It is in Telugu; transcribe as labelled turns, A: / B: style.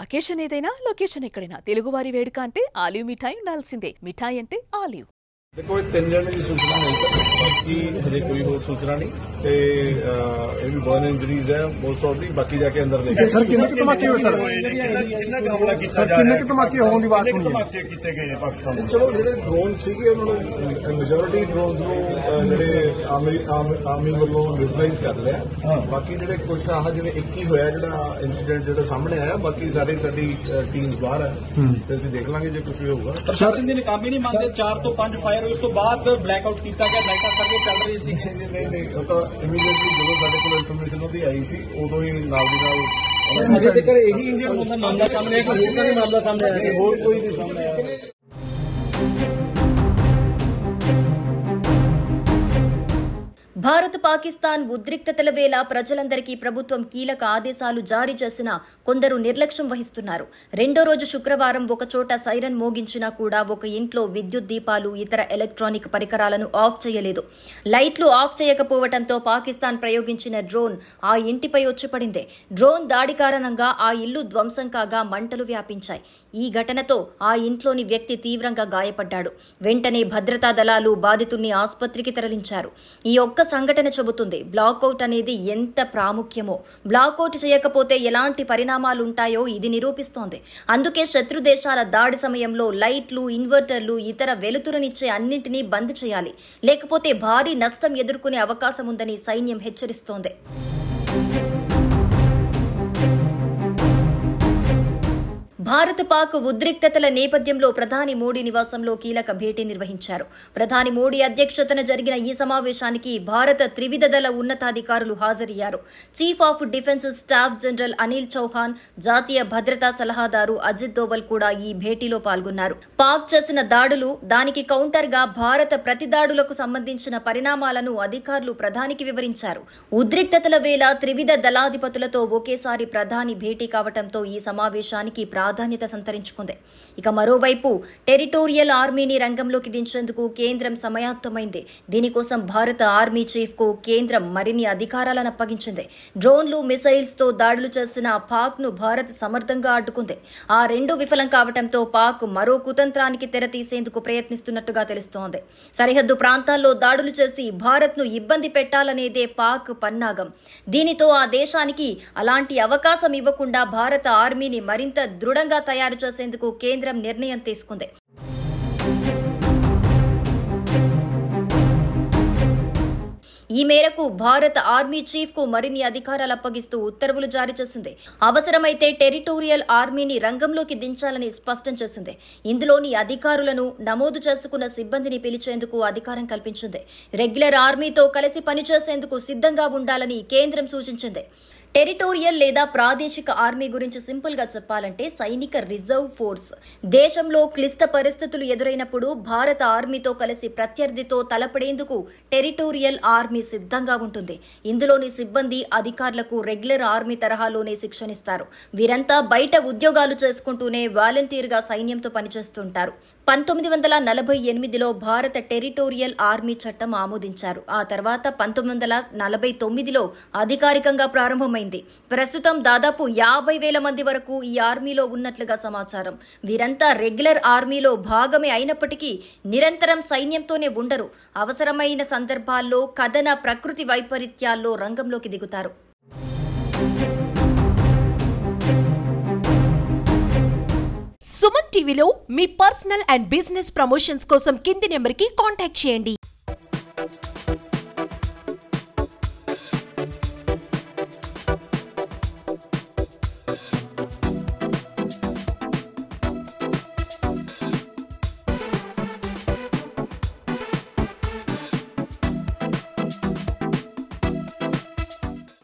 A: అకేషన్ ఏదైనా లొకేషన్ ఎక్కడైనా తెలుగువారి వేడుక అంటే ఆలివ్ మిఠాయి ఉండాల్సిందే. మిఠాయి అంటే ఆలివ్.
B: देखो 3 जने की सूचना है बाकी हजे कोई होर सूचना नहीं ते ये भी बर्न इंजरीज है मोस्ट ऑफ दी बाकी जाके अंदर देखें
C: सर किन्ने के धमाके होए सर किन्ने के धमाके होने की बात सुनी
B: धमाके कीते गए पाकिस्तान चलो जेडे ड्रोन सीगे उन्होंने मेजॉरिटी ड्रोन ਨੂੰ ਜਿਹੜੇ ਆਰਮੀ ਵੱਲੋਂ ਨਿਊਟਰਲਾਈਜ਼ ਕਰ ਲਿਆ ਬਾਕੀ ਜਿਹੜੇ ਕੁਝ ਆਹ ਜਿਵੇਂ 21 ਹੋਇਆ ਜਿਹੜਾ ਇਨਸੀਡੈਂਟ ਜਿਹੜਾ ਸਾਹਮਣੇ ਆਇਆ ਬਾਕੀ ਸਾਡੀ ਟੀਮਸ ਬਾਹਰ ਹੈ ਤੇ ਅਸੀਂ ਦੇਖ ਲਾਂਗੇ ਜੇ ਕੁਝ ਵੀ ਹੋਊਗਾ
C: ਪ੍ਰਸ਼ਾਸਨ ਦੇ ਨਾਕਾਮੀ ਨਹੀਂ ਮੰਨਦੇ 4 ਤੋਂ 5 ਫਾਇਰ ਉਸ ਤੋਂ ਬਾਅਦ ਬਲੈਕਆਊਟ ਕੀਤਾ ਗਿਆ ਲਾਈਟਾਂ ਸਰਵੇ ਚੱਲ ਰਹੀ ਸੀ
B: ਨਹੀਂ ਉਹ ਤਾਂ ਇਮੀਡੀਏਟਲੀ ਜਦੋਂ ਸਾਡੇ ਕੋਲ ਇਨਫੋਰਮੇਸ਼ਨ ਉਹਦੀ ਆਈ ਸੀ ਉਦੋਂ ਹੀ ਨਾਲ ਦੀ ਨਾਲ
C: ਅਜੇ ਤੱਕ ਇਹੀ ਇੰਜਨ ਹੋਣ ਦਾ ਮਾਮਲਾ ਸਾਹਮਣੇ ਆਇਆ ਕੋਈ ਹੋਰ ਮਾਮਲਾ ਸਾਹਮਣੇ ਆਇਆ
B: ਹੋਰ ਕੋਈ ਨਹੀਂ ਸਾਹਮਣੇ ਆਇਆ
D: భారత్ పాకిస్తాన్ ఉద్రిక్తతల వేళ ప్రజలందరికీ ప్రభుత్వం కీలక ఆదేశాలు జారీ చేసినా కొందరు నిర్లక్ష్యం వహిస్తున్నారు. రెండో రోజు శుక్రవారం ఒకచోట సైరన్ మోగించినా కూడా ఒక ఇంట్లో విద్యుత్ దీపాలు ఇతర ఎలక్ట్రానిక్ పరికరాలను ఆఫ్ చేయలేదు. లైట్లు ఆఫ్ చేయకపోవడంతో పాకిస్తాన్ ప్రయోగించిన డ్రోన్ ఆ ఇంటిపై వచ్చి పడింది. డ్రోన్ దాడి కారణంగా ఆ ఇల్లు ధ్వంసం కాగా మంటలు వ్యాపించాయి. ఈ ఘటనతో ఆ ఇంట్లోని వ్యక్తి తీవ్రంగా గాయపడ్డాడు. వెంటనే భద్రతా దళాలు బాధితుల్ని ఆసుపత్రికి తరలించారు. ఈ ఒక్క సంఘటన చెబుతుంది బ్లాకౌట్ అనేది ఎంత ప్రాముఖ్యమో. బ్లాకౌట్ చేయకపోతే ఎలాంటి పరిణామాలుంటాయో ఇది నిరూపిస్తోంది. అందుకే శత్రు దేశాల దాడి సమయంలో లైట్లు, ఇన్వర్టర్లు, ఇతర వెలుతురునిచ్చే అన్నింటినీ బంద్ చేయాలి. లేకపోతే భారీ నష్టం ఎదుర్కొనే అవకాశం ఉందని సైన్యం హెచ్చరిస్తోంది. భారత్ పాక్ ఉద్రిక్తతల నేపథ్యంలో ప్రధాని మోడీ నివాసంలో కీలక భేటీ నిర్వహించారు. ప్రధాని మోడీ అధ్యక్షతన జరిగిన ఈ సమావేశానికి భారత త్రివిధ దళ ఉన్నతాధికారులు హాజరయ్యారు. Chief of defence staff general Anil Chauhan, జాతీయ భద్రతా సలహాదారు అజిత్ దోవల్ కూడా ఈ భేటీలో పాల్గొన్నారు. పాక్ చేసిన దాడులు, దానికి కౌంటర్ గా భారత ప్రతిదాడులకు సంబంధించిన పరిణామాలను అధికారులు ప్రధానికి వివరించారు. ఉద్రిక్తతల వేళ త్రివిధ దళాధిపతులతో ఒకేసారి ప్రధాని భేటీ కావడంతో ఈ సమావేశానికి ప్రాధాన్యత సంతరించుకుంది. ఇక మరోవైపు టెరిటోరియల్ ఆర్మీని రంగంలోకి దించేందుకు కేంద్రం సమాయత్తమైంది. దీనికోసం భారత ఆర్మీ చీఫ్ కు కేంద్రం మరిన్ని అధికారాలను అప్పగించింది. డ్రోన్లు, మిసైల్స్ తో దాడులు చేసిన పాక్ ను భారత్ సమర్థంగా అడ్డుకుంది. ఆ రెండు విఫలం కావడంతో పాక్ మరో కుతంత్రానికి తెరతీసేందుకు ప్రయత్నిస్తున్నట్టుగా తెలుస్తోంది. సరిహద్దు ప్రాంతాల్లో దాడులు చేసి భారత్ ను ఇబ్బంది పెట్టాలనేదే పాక్ పన్నాగం. దీనితో ఆ దేశానికి అలాంటి అవకాశం ఇవ్వకుండా భారత ఆర్మీని మరింత దృఢంగా తయారు చేసేందుకు కేంద్రం నిర్ణయం తీసుకుంది. ఈ మేరకు భారత ఆర్మీ చీఫ్ కు మరిన్ని అధికారాలు అప్పగిస్తూ ఉత్తర్వులు జారీ చేసింది. అవసరమైతే టెరిటోరియల్ ఆర్మీని రంగంలోకి దించాలని స్పష్టం చేసింది. ఇందులోని అధికారులను, నమోదు చేసుకున్న సిబ్బందిని పిలిచేందుకు అధికారం కల్పించింది. రెగ్యులర్ ఆర్మీతో కలిసి పనిచేసేందుకు సిద్ధంగా ఉండాలని కేంద్రం సూచించింది. టెరిటోరియల్ లేదా ప్రాదేశిక ఆర్మీ గురించి సింపుల్ గా చెప్పాలంటే సైనిక రిజర్వ్ ఫోర్స్. దేశంలో క్లిష్ట పరిస్థితులు ఎదురైనప్పుడు భారత ఆర్మీతో కలిసి ప్రత్యర్థితో తలపడేందుకు టెరిటోరియల్ ఆర్మీ సిద్ధంగా ఉంటుంది. ఇందులోని సిబ్బంది, అధికారులకు రెగ్యులర్ ఆర్మీ తరహాలోనే శిక్షణిస్తారు. వీరంతా బయట ఉద్యోగాలు చేసుకుంటూనే వాలంటీర్ గా సైన్యంతో పనిచేస్తుంటారు. 1948లో భారత టెరిటోరియల్ ఆర్మీ చట్టం ఆమోదించారు. ఆ తర్వాత 1949లో అధికారికంగా ప్రారంభమైంది. ప్రస్తుతం దాదాపు 50,000 మంది వరకు ఈ ఆర్మీలో ఉన్నట్లుగా సమాచారం. వీరంతా రెగ్యులర్ ఆర్మీలో భాగమే అయినప్పటికీ నిరంతరం సైన్యంతోనే ఉండరు. అవసరమైన సందర్భాల్లో కథన, ప్రకృతి వైపరీత్యాల్లో రంగంలోకి దిగుతారు.
E: సుమన్ టీవీలో మీ పర్సనల్ అండ్ బిజినెస్ ప్రమోషన్స్ కోసం కింది నెంబర్కి కాంటాక్ట్ చేయండి.